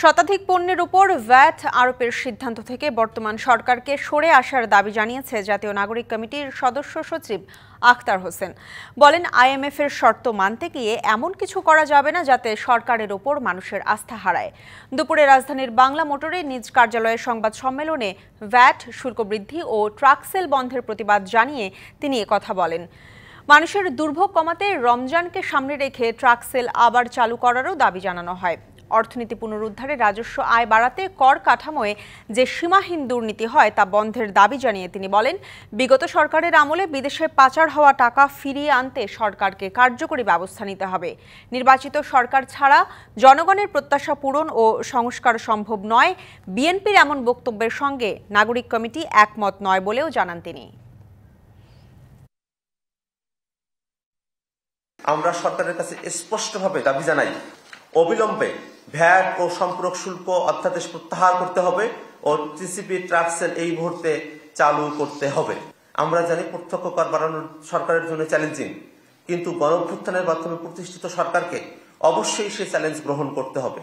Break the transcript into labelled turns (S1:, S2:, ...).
S1: শতাধিক পণ্যের উপর ভ্যাট আরোপের সিদ্ধান্ত থেকে বর্তমান সরকারকে সরে আসার দাবি জানিয়েছে জাতীয় নাগরিক কমিটির সদস্য সচিব আখতার হোসেন। বলেন, আইএমএফ এর শর্ত মানতে গিয়ে এমন কিছু করা যাবে না যাতে সরকারের ওপর মানুষের আস্থা হারায়। দুপুরে রাজধানীর বাংলা মোটরে নিজ কার্যালয়ে সংবাদ সম্মেলনে ভ্যাট শুল্ক বৃদ্ধি ও ট্রাক সেল বন্ধের প্রতিবাদ জানিয়ে তিনি একথা বলেন। মানুষের দুর্ভোগ কমাতে রমজানকে সামনে রেখে ট্রাক সেল আবার চালু করারও দাবি জানানো হয়। অর্থনীতি পুনরুদ্ধারে রাজস্ব আয় বাড়াতে কর কাঠামোয় যে সীমাহীন দুর্নীতি হয় তা বন্ধের দাবি জানিয়ে তিনি বলেন, বিগত সরকারের আমলে বিদেশে পাচার হওয়া টাকা ফিরিয়ে আনতে সরকারকে কার্যকরী ব্যবস্থা নিতে হবে। নির্বাচিত সরকার ছাড়া জনগণের প্রত্যাশা পূরণ ও সংস্কার সম্ভব নয়। বিএনপির এমন বক্তব্যের সঙ্গে নাগরিক কমিটি একমত নয় বলেও জানান তিনি।
S2: আমরা সরকারের কাছে স্পষ্টভাবে দাবি জানাই, অবিলম্বে ভ্যাট ও সম্পূরক শুল্ক অধ্যাদেশ প্রত্যাহার করতে হবে ও টিসিপি ট্রাক সেল এই মুহূর্তে চালু করতে হবে। আমরা জানি প্রত্যক্ষ কর বাড়ানো সরকারের জন্য চ্যালেঞ্জিং, কিন্তু গণঅভ্যুত্থানের মাধ্যমে প্রতিষ্ঠিত সরকারকে অবশ্যই সেই চ্যালেঞ্জ গ্রহণ করতে হবে।